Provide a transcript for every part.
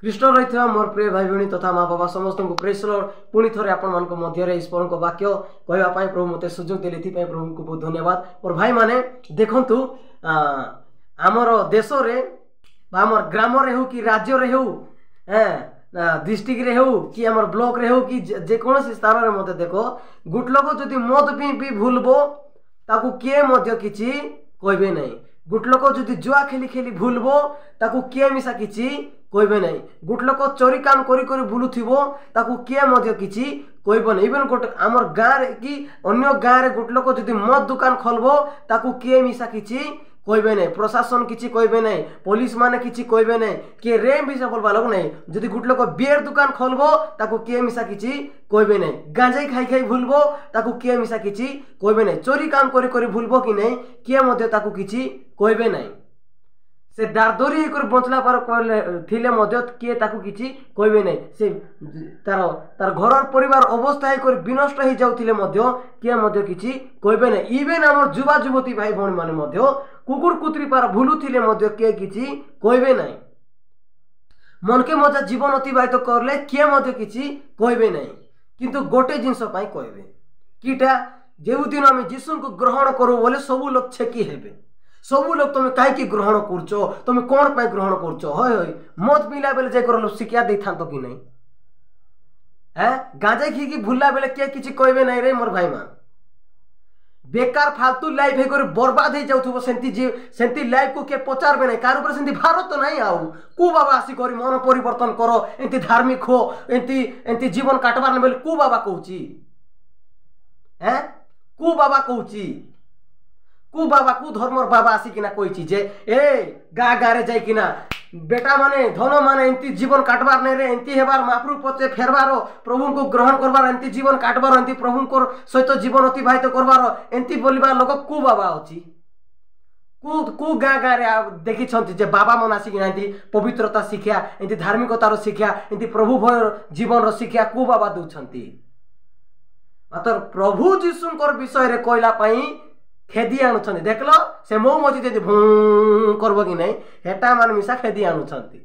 कृष्ण रही मोर प्रिय भाई भणी तथा माँ बाबा समस्त को प्रेस लॉर्ड पुणी थे आपण ईश्वर को वाक्य कहवाई प्रभु मत सुजोग देले प्रभु को बहुत धन्यवाद। और भाई माने देखंतु आमर देश रे आमर ग्राम रे हो कि राज्य रे हो डिस्ट्रिक्ट रे हो कि आमर ब्लॉक रे हो कि जेकोसी स्थान रे मते देखो गुट लोक जदि मद पी भूलबो ताकू किए मध्य किछि कहबे नहीं। गुट लोक जदि जुआ खेली खेली भूलबो ताकू किए मिसा किछि कहबे नहीं। गुट लोक चोरी काम करी करी बुलुथिबो ताकू किए मध्य किछि कहबो नहीं। इवन गोटे आमर गाँ रे कि अन्य गाँ रे गुट लोक जदि मद दुकान खोलबो ताकू किए मिसा किछि कहबे नहीं। प्रशासन किछि कहबे नहीं, पुलिस माने किछि कहबे नहीं, किए रेम भी बोलबा लोग नहीं। जदि गुट लोक बियर दुकान खोलबो ताकू किए मिसा किछि कहबे नहीं। गांजाई खाई खाई भूलबो ताकू किए मिसा किछि कहबे नहीं। चोरी काम करी करी भूलबो कि नहीं किए मध्य ताकू किछि कहबे नहीं। से दारदरी कर बंचला पर थिले मध्य किए ताकू किछि कहबे नहीं। से तार घर परिवार अवस्था कर विनष्ट हो जाउथिले मध्य किए मध्य किछि कहबे नहीं। इवेन हमर युवा युवती भाई भौणी माने मध्य कुकुर कुतरी पार भूलुथिले मध्य किए किछि कहबे नहीं। मन के मजा जीवन अतिबाहित करले किए मध्य किछि कहबे नहीं। किंतु गोटे जिंस पई कहबे किटा जेउ दिन हम यीशु को ग्रहण करू बोले सब लोग छेकी हेबे। सबू लोग तुम कहीं ग्रहण करछो, तुम कौन पाई ग्रहण करछो। हय हय मद पीला बेले जे कर शिक्षा दे था तो कि नहीं है। गांजा खी की भूलला बेले किए किछि कहबे नहीं रे मोर भाई मान। बेकार फालतू लाइफ हे कर बर्बाद हो जाउथबो सेंती लाइफ को के पचारबे नहीं। कार ऊपर सेंती भारत तो नहीं आउ कु बाबा आसी करी मन परिवर्तन करो एंती धार्मिक हो एंती जीवन काटबार बेले कु बाबा कहूची हैं। कु बाबा कहूची कु बाबा कु धर्मर बाबा आसिकिना कही जे ए गाँ गाँ रे जाइकिना बेटा माने धन माने एंती जीवन काटबार नहीं रे एंती हेबार महाप्रभु पचे फेरबार प्रभु को ग्रहण करबार एंती जीवन काटबार एंती प्रभु को सहित जीवन अतिबाहित करबार एंती बोलिबार लोक कु बाबा अछि। कु गाँ गाँ रे देखी जे बाबा मन आसिकिना एंती पवित्रता शिक्षा एंती धार्मिकतार शिक्षा एंती प्रभु भय जीवन शिक्षा कु बाबा दउछंती। मात्र प्रभु जीशुंकर विषय रे कहला पई खेदी आणुछंती। देखलो से मो मजी जदि भू करबो कि नहीं हेटा मान मिसा खेदी आणुछंती।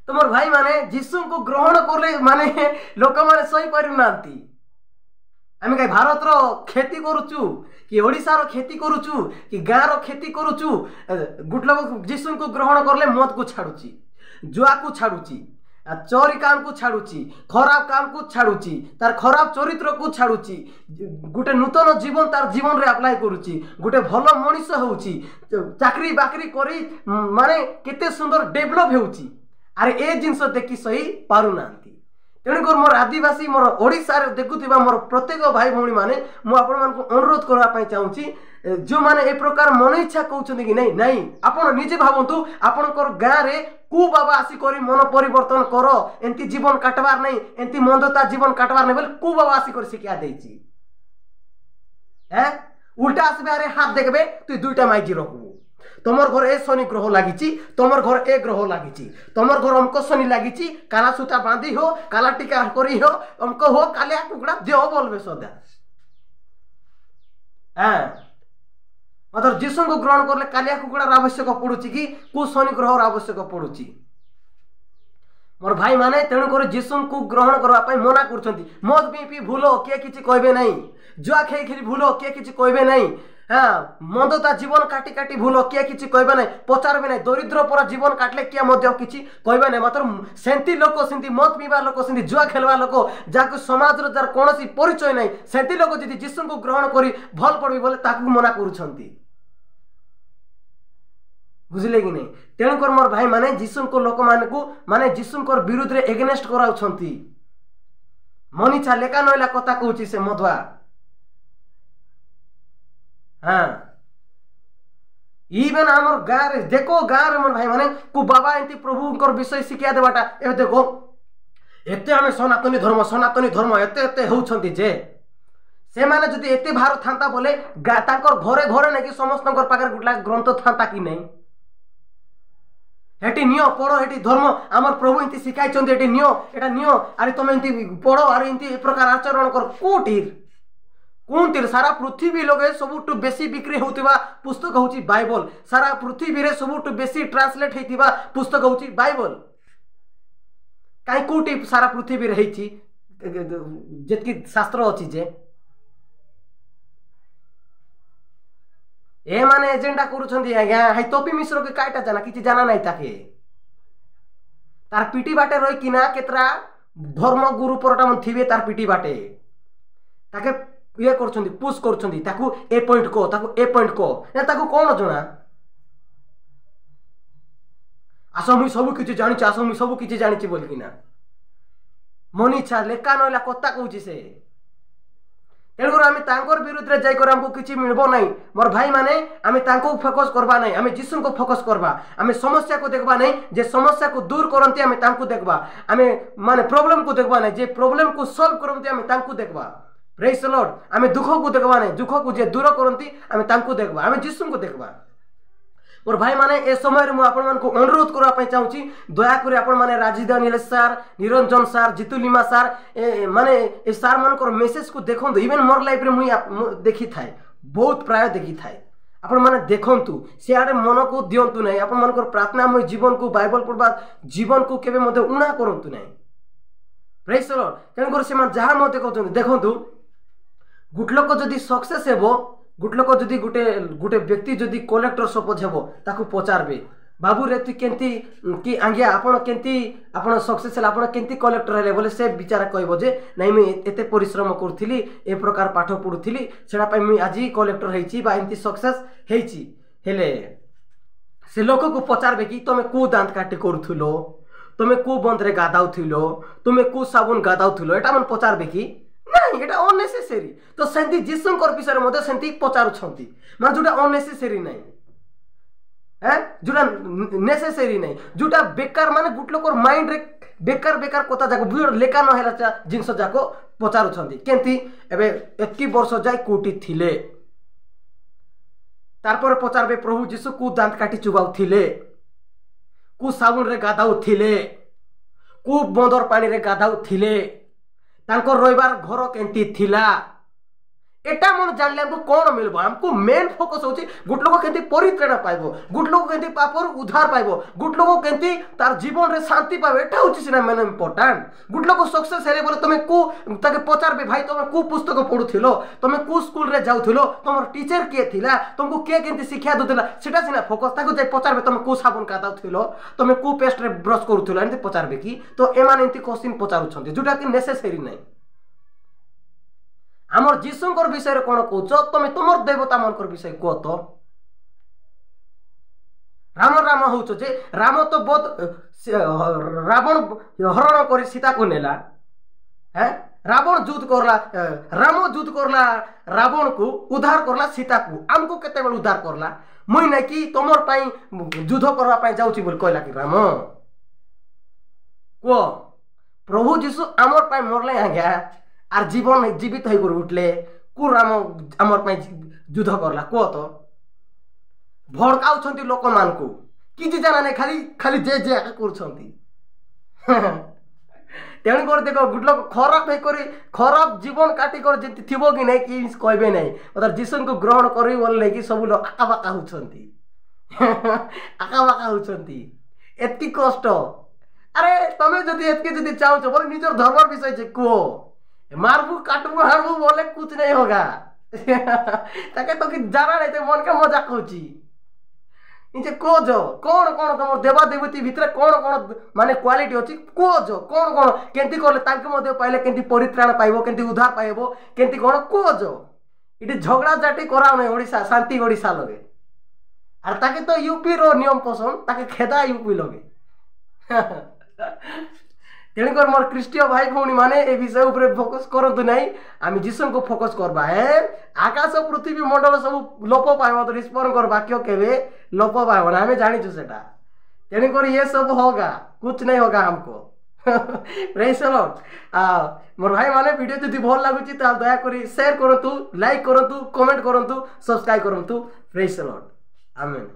तुमर भाई माने यीशु को ग्रहण करले माने लोक माने सही पारु नांती। आमे काय भारत रो खेती करूचु कि ओडिसा रो खेती करूचु कि गाँ रो खेती करूचु। गुट लोग यीशु को ग्रहण करले मद को छाडुची, जुआ को छाडुची, चोरी काम को छाड़ुची, खराब काम को छाड़ुची, तार खराब चरित्र को छाड़ुची, गोटे नूतन जीवन तार जीवन रे अप्लाई करूची, गोटे भल मनीष होउची, चाकरी बाकरी करी माने केते सुंदर डेवलप होउची। अरे ए जिंस देखि सही पारु नांती। तेणुकर मोर आदिवासी मोर ओडिसा रे देखुथिबा मोर प्रत्येक भाई भौणी माने मु आपण मान को अनुरोध करबा पई चाहूची जो माने ए प्रकार मन इच्छा कहउछन कि नहीं नहीं आपण निजे भावंतु आपनकर गाँ रे कु बाबा आसी करी मन परिवर्तन करो एंती जीवन काटबार नहीं एंती मंदता जीवन काटबार नहीं बोले कु बाबा आसी करी शिक्षा देछि। हैं उल्टा आसबे अरे हाथ देखबे तू दुईटा माइजी रखबू तमर घर ए शनि ग्रह लागिची, तमर घर ए ग्रह लागिची, तमर घर अमक शनि लागिची, काला सूता बांधी हो, काला टीका करी हो, अमक हो, कालिया कुकड़ा देह बोलबे सदा। मतलब यीशु को ग्रहण करले कालिया कुकड़ार आवश्यक पड़ुची कि कु शनि ग्रहर आवश्यक पड़ुची। मोर भाई माने तेणु कर यीशु को ग्रहण करबा पई मना करछंती। मद पी भूलो किए किछि कहबे नहीं, जुआ खेई खेली भूलो किए किछि कहबे नहीं, हाँ मंदता जीवन काटी काटी भूलो किए किछि कहबे नहीं, पचारबे नहीं, दरिद्र पर जीवन काटले किए मध्य किछि कहबे नहीं। मात्र सेंती लोक सेंती मद पीबा लोक सेंती जुआ खेलवा लोक जाको समाज रो जार कोनोसी परिचय नहीं सेंती लोक जदि यीशु को ग्रहण करी भल पड़बी बोले ताकू मना करूछंती। बुझले कि नहीं। तेणुकर मोर भाई माने यीशु को लोक मान को माने यीशु को विरुद्ध रे एगेनेस्ट कराउछंती। मनीछा लेका नइला कथा कहूची से मधुआ। हाँ इवन हमर गाँ रे देखो गाँ रे मोर भाई माने को बाबा एंती प्रभु को विषय शिक्षा देबाटा ए देखो एते हमें सनातनी धर्म एते एते होउछंती जे से माने जदि एते भार थांता बोले तांकर घरे घरे नै कि समस्तकर पाकर गुटला ग्रंथ थांता कि नहीं। हेटी नियो पढ़ो हेटी धर्म आमर प्रभु एंती शिखाई चंदी हेटी नियो एटा नियो अरे तुम एंती पढ़ो अरे एंती ए प्रकार आचरण कर कोठीर कहते सारा पृथ्वी लगे सबुठ बेसी बिक्री होता पुस्तक हूँ बाइबल सारा पृथ्वी रे सबुठ बेसी ट्रांसलेट होता पुस्तक हूँ बाइबल कहीं कौटी सारा पृथ्वी रे जी शास्त्र अच्छी जे ए माने एजेंडा करूछंती आज्ञा हाई तोपी मिश्र के काईटा जाना किछि जाना नहीं ताके तार पीटी बाटे रही किना केतरा धर्म गुरु परटा मन थिबे तार पीटी बाटे ताके ये करछंती पुश करछंती ताकू ए पॉइंट को ताकू ए पॉइंट को या ताकू कोन जणा आसो मुई सब किछि जानि आसो मुई सब किछि जानि छि बोल किना मनी इच्छा लेका नइला कत्ता कहूछि से तेणुकर आम तांकर विरुद्ध रे जाइकर हमको किछि मिलबो नहीं मोर भाई माने आम तांको फोकस करबा नहीं आम जीसु को फोकस करबा आम समस्या को देखबा नहीं जे समस्या को दूर करंती आम तांको देखबा आम माने प्रॉब्लम को देखबा नहीं जे प्रॉब्लम को सॉल्व करंती आम तांको देखबा प्रेज द लॉर्ड आम दुख को देखबा नहीं दुख को जे दूर करंती आम तांको देखबा आम जीसु को देखबा और भाई माने ए समय मु आपण मान को अनुरोध करबा पई चाहूची दया करी आपण माने राजीदा नीलेश सर निरंजन सर जितुलिमा सर माने ए सर मान को मेसेज को देखंतु इवन मोर लाइफ रे मु देखि थाए बहुत प्राय देखि थाए आपण माने देखंतु सियाडे मन को दियंतु नहीं आपण मान को प्रार्थनामय जीवन को बाइबल पढ़बा जीवन को केबे मते उना करंतु नहीं प्रेज द लॉर्ड तेन कर से मान जहा मते कहंतु देखंतु गुट लोक जदी सक्सेस हेबो गुट लोक जदी गुटे गुटे व्यक्ति जदी कलेक्टर सपोज हेबो ताकू पचारबे बाबू रे तू केंती कि आंगिया आपण केंती आपण सक्सेस हला आपण केंती कलेक्टर हेले बोले से विचार कहबो जे नाही मैं एते परिश्रम करथिली ए प्रकार पाठ पढुथिली सेडा पय मैं आज कलेक्टर हेची बा एंती सक्सेस हेची हेले से लोक को पचारबे कि तमे को दांत काटी करथुलो तमे को बंद रे गादाउथिलो तमे को साबुन गादाउथिलो एटा मन पचारबे कि नहीं एटा अननेसेसरी तो सेंती जीसुंकर विषय मध्ये सेंती पचारुछंती मान जोटा अननेसेसरी नहीं है जोटा नेसेसरी नहीं जोटा बेकार माने गुट लोकर माइंड रे बेकार बेकार कथा जाको बुर लेका न हेला जिंस जाको पचारुछंती केंती एबे एतकी वर्ष जाय कोटी थिले तारपर पचारबे प्रभु जीसु को दांत काटी चुबाउ थिले को साबुन रे गादाउ थिले को बंदर पानी रे गादाउ थिले तांको रविवार घर केंती थिला एटा मन जानले हमको कोन मिलबो हमको मेन फोकस होची गुट लोक केंती परित्राण पाइबो गुट लोक केंती पापर उद्धार पाइबो गुट लोक केंती तार जीवन रे शांति पाइबो एटा होची सिना मेन इंपोर्टेंट गुट लोक सक्सेस हेले बोले तमे को ताके पचारबे भाई तमे को पुस्तक पढुथिलो तमे को स्कूल रे जाउथिलो तमर टीचर के थिला तुमको के केंती शिक्षा दउथिला सेटा सिना फोकस ताको जाय पचारबे तमे को साबुन कादाउथिलो तमे को पेस्ट रे ब्रश करूथिलो एंती पचारबे कि तो एमान एंती क्वेश्चन पचारु छथि जोटा कि नेसेसरी नै आमर जीसुंकर विषय कोन कहउछ तमे तुमर देवता मनकर विषय कह तो राम राम होउछ जे राम तो बहुत रावण हरण करी सीता को नेला हैं रावण युद्ध करला राम युद्ध करला रावण को उद्धार करला सीता को हमको केते बेल उद्धार करला मुई नै कि तुमर पई युद्ध करबा पई जाउची बोल कहला कि राम को प्रभु जीसु आमर पई मरले आ गया आर जीवन जीवित हो उठले को राम आमर पई युद्ध करला को तो भड़काउछंती लोक मान को किछि जाना नै खाली खाली जे जे करछंती तेणु कर देखो गुड लोक खराब है करी खराब जीवन काटी कर जे थिबो कि नै कि कहबे नै मतलब जीसु को ग्रहण करी बोलले कि सब लोग आका बाका होछंती आका बाका होछंती एति कष्ट अरे तमे जदी एतके जदी चाहो छ बोले निजर धर्म विषय जे को मारबू काटबू हारबू बोले कुछ नहीं होगा ताके तो कि जाना नहीं तो मन के मजाक होची इजे कोजो कोन कोन तमर देवा देवती भितर कोन कोन माने क्वालिटी होची कोजो कोन कोन केंती करले ताके मध्ये पाइले केंती परित्राण पाइबो केंती उद्धार पाइबो केंती कोन कोजो इटी झगड़ा जाटी कराव नै ओडिसा शांति ओडिसा लगे आर ताके तो यूपी रो नियम पसंद ताके खेदा यूपी लगे तेणुकर मोर ख्रीष्टीय भाई भौणी माने ए विषय ऊपर फोकस करतु नहीं आम जीसु को फोकस करबा है आकाश पृथ्वी मंडल सब लोप पाइब तो ईश्वर वाक्य केवे लोप पाइब ना हमें जानी सेटा तेणुकर ये सब होगा कुछ नहीं होगा हमको प्रेज द लॉर्ड मोर भाई माने वीडियो जदि भल लागुची त दया करी शेयर करंतु लाइक करंतु कमेंट करंतु सब्सक्राइब करंतु प्रेज द लॉर्ड आमेन।